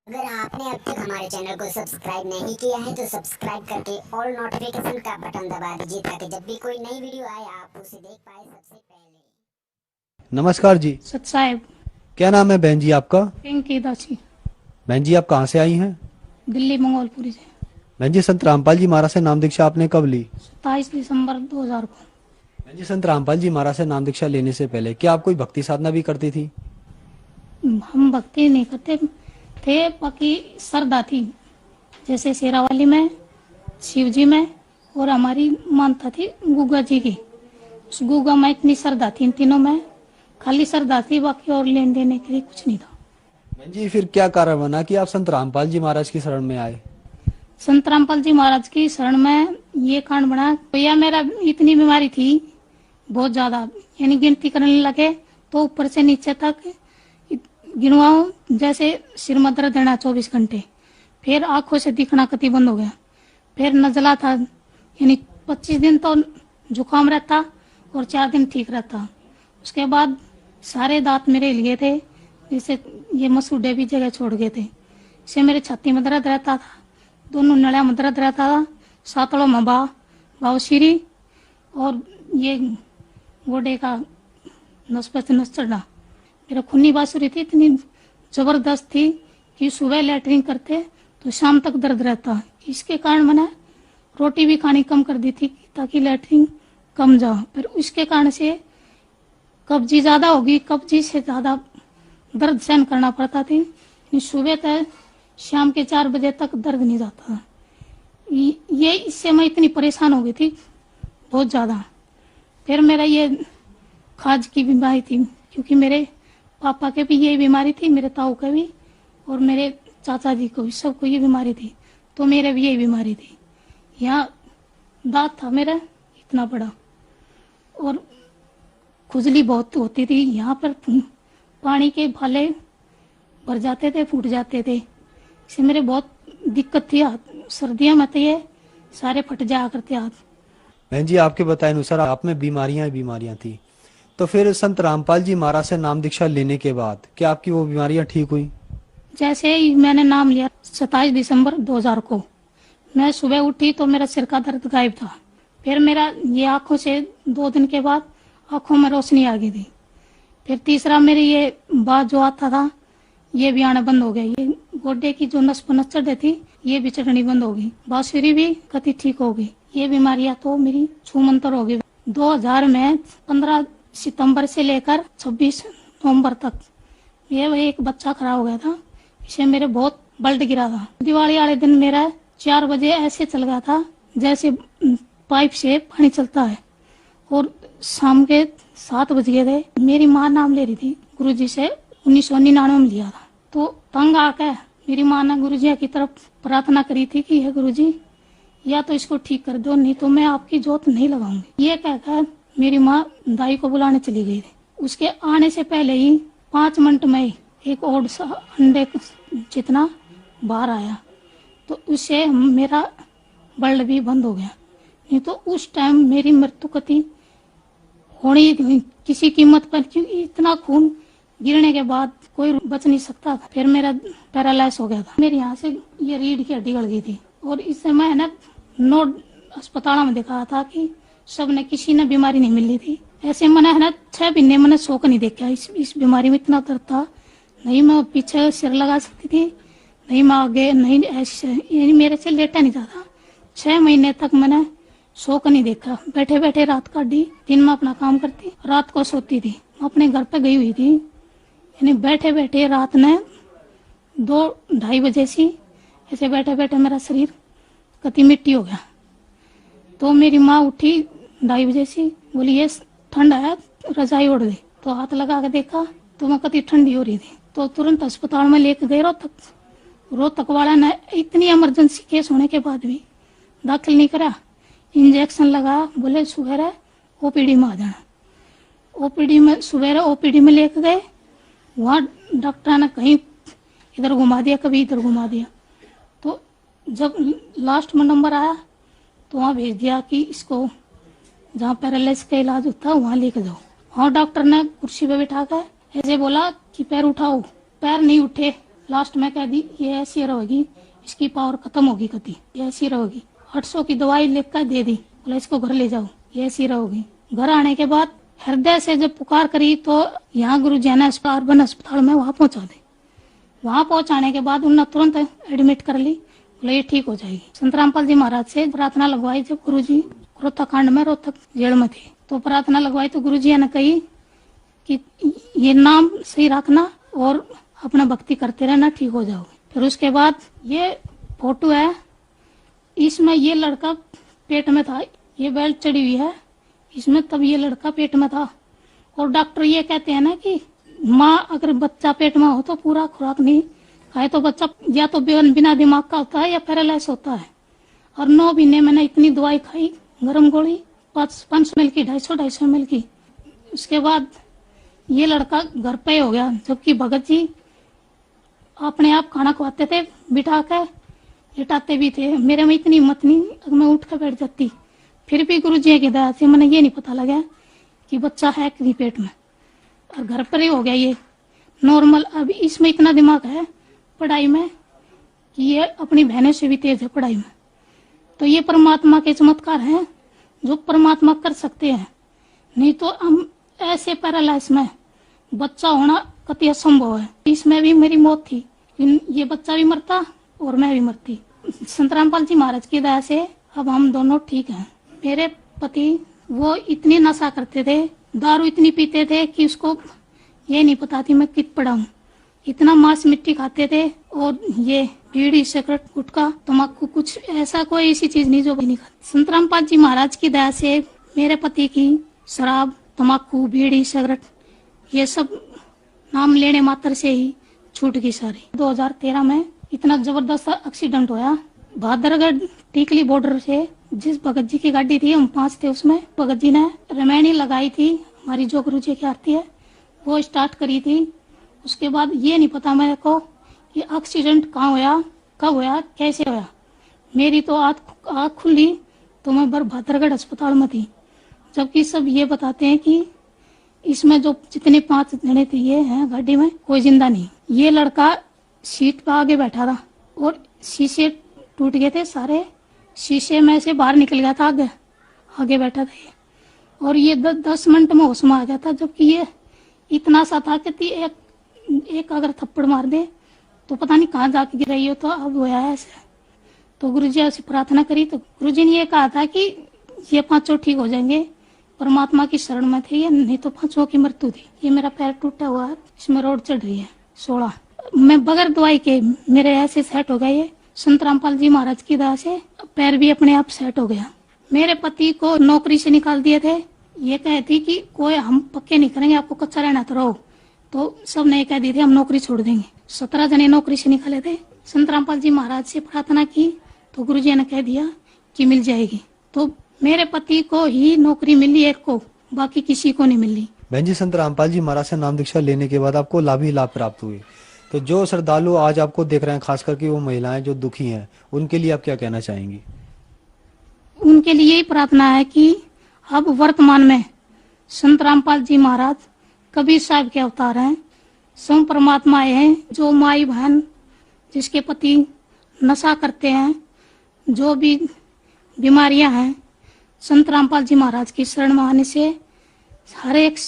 अगर आपने अब तक हमारे चैनल को सब्सक्राइब नहीं किया है तो सब्सक्राइब करके ऑल नोटिफिकेशन का बटन दबा दीजिए ताकि जब भी कोई नई वीडियो आए आप उसे देख पाए सबसे पहले। नमस्कार जी। सच साहेब। क्या नाम है बहन जी आपका? पिंकी दासी। बहन जी आप कहाँ से आई हैं? दिल्ली मंगोलपुरी से। बहन जी संत रामपाल जी महाराज से नाम दीक्षा आपने कब ली? 27 दिसंबर 2000 को। बहन जी संत रामपाल जी महाराज से नाम दीक्षा लेने से पहले क्या आप कोई भक्ति साधना भी करती थी? हम भक्ति नहीं करते थे, बाकी श्रद्धा थी, जैसे शेरावाली में, शिव जी में, और हमारी मानता थी गुगा जी की। उस गुगा में इतनी श्रद्धा थी, इन तीनों में खाली श्रद्धा थी, बाकी और लेन देने के लिए कुछ नहीं था। बहन जी फिर क्या कारण बना कि आप संत रामपाल जी महाराज की शरण में आए? संत रामपाल जी महाराज की शरण में ये कांड बना, भैया मेरा इतनी बीमारी थी बहुत ज्यादा, यानी गिनती करने लगे तो ऊपर से नीचे तक गिनवाओ, जैसे सिर में दर्द रहना 24 घंटे, फिर आंखों से दिखना कति बंद हो गया, फिर नजला था, यानी 25 दिन तो जुकाम रहता और 4 दिन ठीक रहता। उसके बाद सारे दांत मेरे हिल गए थे, जैसे ये मसूड़े भी जगह छोड़ गए थे। इससे मेरे छाती में दर्द रहता था, दोनों नड़िया में दर्द रहता था, सातड़ों में बावशीरी, और ये गोडे का नस पे नस चढ़ना। मेरा खूनी बांसुरी थी, इतनी जबरदस्त थी कि सुबह लैटरिन करते तो शाम तक दर्द रहता। इसके कारण मैंने रोटी भी खानी कम कर दी थी ताकि लैटरिन कम जाओ। फिर उसके कारण से कब्जी ज्यादा होगी, कब्जी से ज्यादा दर्द सहन करना पड़ता थी। सुबह तक शाम के 4 बजे तक दर्द नहीं जाता था। ये इससे मैं इतनी परेशान हो गई थी बहुत ज्यादा। फिर मेरा ये खाज की बीमारी थी, क्योंकि मेरे पापा के भी ये बीमारी थी, मेरे ताऊ के भी, और मेरे चाचा जी को भी, सबको ये बीमारी थी, तो मेरे भी यही बीमारी थी। यहाँ दांत था मेरा इतना बड़ा, और खुजली बहुत होती थी। यहाँ पर पानी के भाले भर जाते थे, फूट जाते थे, इससे मेरे बहुत दिक्कत थी। सर्दियों में तो ये सारे फट जाया करते हाथ। बहन जी आपके बताए अनुसार आप में बीमारियां बीमारियां थी, तो फिर संत रामपाल जी महाराज से नाम दीक्षा लेने के बाद क्या आपकी वो बीमारियां ठीक हुई? जैसे ही मैंने नाम लिया 27 दिसंबर 2000 को, मैं सुबह उठी तो मेरा सिर का दर्द गायब था। फिर मेरा ये आंखों से 2 दिन के बाद आंखों में रोशनी आ गई थी। फिर तीसरा मेरे ये बात जो आता था ये भी आना बंद हो गया। ये गोड्डे की जो नस पर नस चढ़ थी ये भी चढ़नी बंद हो गई। बांसुरी भी कति ठीक हो गई। ये बीमारियां तो मेरी छूमंतर हो गई। 2000 में 15 सितंबर से लेकर 26 नवंबर तक ये एक बच्चा खराब हो गया था, इसे मेरे बहुत ब्लड गिरा था। दिवाली वाले दिन मेरा 4 बजे ऐसे चल गया था जैसे पाइप से पानी चलता है, और शाम के 7 बज गए थे। मेरी माँ नाम ले रही थी गुरुजी से, 1999 में लिया था। तो तंग आकर मेरी माँ ने गुरुजी की तरफ प्रार्थना करी थी कि हे गुरुजी, या तो इसको ठीक कर दो, नहीं तो मैं आपकी जोत नहीं लगाऊंगी। ये कहकर मेरी माँ दाई को बुलाने चली गई थी। उसके आने से पहले ही 5 मिनट में एक और अंडे जितना बाहर आया, तो उससे मेरा ब्लड भी बंद हो गया। नहीं तो उस टाइम मेरी मृत्यु कति होनी किसी कीमत पर, क्योंकि इतना खून गिरने के बाद कोई बच नहीं सकता था। फिर मेरा पैरालाइज हो गया था। मेरे यहाँ से ये रीढ़ की हड्डी गड़ गई थी, और इससे मैं ना 9 अस्पतालों में दिखाया था कि सब ने किसी ने बीमारी नहीं मिली थी। ऐसे मैंने है ना 6 महीने मैंने शौक नहीं देखा। इस बीमारी में इतना दर्द था, नहीं मैं पीछे सिर लगा सकती थी, नहीं मैं आगे, नहीं ऐसे मेरे से लेटा नहीं जाता। 6 महीने तक मैंने शौक नहीं देखा। बैठे बैठे रात काटी, दिन में अपना काम करती, रात को सोती थी। अपने घर पे गई हुई थी, यानी बैठे बैठे रात ने 2-2:30 बजे से ऐसे बैठे बैठे मेरा शरीर कति मिट्टी हो गया। तो मेरी माँ उठी 2:30 बजे से, बोली ये ठंड है, रजाई ओढ़ दे। तो हाथ लगा के देखा तो मैं कति ठंडी हो रही थी। तो तुरंत अस्पताल में लेके गए रोहतक वाला ने इतनी इमरजेंसी केस होने के बाद भी दाखिल नहीं करा। इंजेक्शन लगा, बोले सुबह ओपीडी में आ जाना। ओपीडी में सुबह ओपीडी में लेके गए, वहाँ डॉक्टर ने कहीं इधर घुमा दिया, कभी इधर घुमा दिया। तो जब लास्ट में नंबर आया तो वहाँ भेज दिया कि इसको जहाँ पैरालिसिस का इलाज होता है वहाँ लेके जाओ। वहाँ डॉक्टर ने कुर्सी पे बिठा कर ऐसे बोला कि पैर उठाओ। पैर नहीं उठे, लास्ट में कह दी ये ऐसी रहेगी, इसकी पावर खत्म होगी, कति ये ऐसी रहेगी। 800 की दवाई लेकर दे दी, बोला इसको घर ले जाओ, ये ऐसी रहोगी। घर आने के बाद हृदय से जब पुकार करी तो यहाँ गुरु जी ने अर्बन अस्पताल में वहां पहुंचा दी। वहां पहुंचाने के बाद उन्होंने तुरंत एडमिट कर ली, बोले ये ठीक हो जाएगी। संत रामपाल जी महाराज से प्रार्थना लगवाई। जब गुरु जी रोहतक कांड में रोहतक जेल में थे तो प्रार्थना लगवाई तो गुरु जी ने कही कि ये नाम सही रखना और अपना भक्ति करते रहना, ठीक हो जाओगे। फिर उसके बाद ये फोटो है, इसमें ये लड़का पेट में था, ये बेल्ट चढ़ी हुई है इसमें, तब ये लड़का पेट में था। और डॉक्टर ये कहते हैं ना कि माँ अगर बच्चा पेट में हो तो पूरा खुराक नहीं खाए तो बच्चा या तो बिना दिमाग का होता है या पैरालाइज होता है। और 9 महीने मैंने इतनी दवाई खाई, गर्म गोली 500 ml की, 250 ml की। उसके बाद ये लड़का घर पे हो गया, जबकि भगत जी अपने आप खाना खवाते थे, बिठा के लिटाते भी थे। मेरे में इतनी हिम्मत नहीं, अगर मैं उठ कर बैठ जाती। फिर भी गुरु जी की दया से मैंने ये नहीं पता लगा कि बच्चा है कि नहीं पेट में, और घर पर ही हो गया ये नॉर्मल। अब इसमें इतना दिमाग है पढ़ाई में कि ये अपनी बहनों से भी तेज है पढ़ाई में। तो ये परमात्मा के चमत्कार हैं जो परमात्मा कर सकते हैं, नहीं तो हम ऐसे पैरालाइज में बच्चा होना कति असंभव है। इसमें भी मेरी मौत थी, ये बच्चा भी मरता और मैं भी मरती। संत रामपाल जी महाराज की दया से अब हम दोनों ठीक हैं। मेरे पति वो इतनी नशा करते थे, दारू इतनी पीते थे कि उसको ये नहीं पता थी मैं कित पड़ा हूँ। इतना मांस मिट्टी खाते थे और ये बीड़ी सिगरेट गुटखा तम्बाकू कुछ ऐसा कोई ऐसी चीज नहीं जो भी नहीं खाते। संत रामपाल जी महाराज की दया से मेरे पति की शराब तम्बाकू बीड़ी सिगरेट ये सब नाम लेने मात्र से ही छूट गई सारी। 2013 में इतना जबरदस्त एक्सीडेंट होया भादरगढ़ टीकली बॉर्डर से। जिस भगत जी की गाड़ी थी हम 5 थे, उसमें भगत जी ने रमैनी लगाई थी, हमारी जो गुरु जी की आरती है वो स्टार्ट करी थी। उसके बाद ये नहीं पता मेरे को ये एक्सीडेंट कहाँ होया, कब होया, कैसे होया। मेरी तो आँख खुली तो मैं भादरगढ़ अस्पताल में थी, जबकि सब ये बताते हैं कि इसमें जो जितने 5 जने थे ये हैं गाड़ी में कोई जिंदा नहीं। ये लड़का सीट पर आगे बैठा था और शीशे टूट गए थे सारे, शीशे में से बाहर निकल गया था, आगे बैठा था ये। और ये 10 मिनट में होश में आ गया था, जबकि ये इतना सा था कि एक अगर थप्पड़ मार दे तो पता नहीं कहाँ जाके गिराई हो। तो अब हुआ है ऐसे। तो गुरुजी से प्रार्थना करी तो गुरुजी ने ये कहा था कि ये 5 ठीक हो जाएंगे, परमात्मा की शरण में थे ये, नहीं तो 5 की मृत्यु थी। ये मेरा पैर टूटा हुआ है, इसमें रोड चढ़ रही है 16। मैं बगैर दवाई के मेरे ऐसे सेट हो गया ये संत रामपाल जी महाराज की दया से, पैर भी अपने आप सेट हो गया। मेरे पति को नौकरी से निकाल दिए थे, ये कहती कि कोई हम पक्के नहीं करेंगे, आपको कच्चा रहना तो रहो। तो सब ने कह दिए थे हम नौकरी छोड़ देंगे। 17 जने नौकरी से निकाले थे। संत रामपाल जी महाराज से प्रार्थना की तो गुरु जी ने कह दिया कि मिल जाएगी। तो मेरे पति को ही नौकरी मिली एक को, बाकी किसी को नहीं मिली। बहन जी, संत रामपाल जी महाराज से नाम दीक्षा लेने के बाद आपको लाभ ही लाभ प्राप्त हुए। तो जो श्रद्धालु आज आपको देख रहे हैं, खास करके वो महिलाएं जो दुखी हैं, उनके लिए आप क्या कहना चाहेंगी? उनके लिए यही प्रार्थना है कि अब वर्तमान में संत रामपाल जी महाराज कबीर साहब के अवतार हैं, स्वयं परमात्मा हैं। जो माई बहन जिसके पति नशा करते हैं, जो भी बीमारियां हैं, संत रामपाल जी महाराज की शरण में आने से हर एक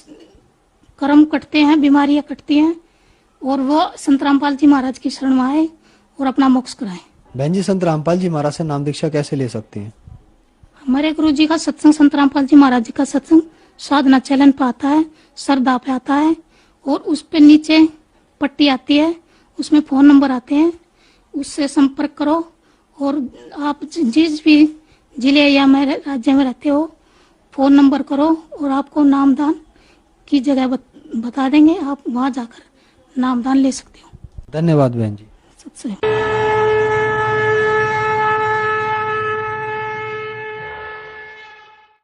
कर्म कटते हैं, बीमारियां कटती हैं, और वो संत रामपाल जी महाराज की शरण में आए और अपना मोक्ष कराएं। बहन जी, संत रामपाल जी महाराज से नाम दीक्षा कैसे ले सकते हैं? हमारे गुरु जी का सत्संग, संत रामपाल जी महाराज जी का सत्संग साधना चैनल पे आता है, श्रद्धा पे आता है, और उस पे नीचे पट्टी आती है, उसमें फोन नंबर आते हैं, उससे संपर्क करो। और आप जिस भी जिले या राज्य में रहते हो फोन नंबर करो और आपको नामदान की जगह बता देंगे, आप वहां जाकर नामदान ले सकते हो। धन्यवाद बहन जी। सबसे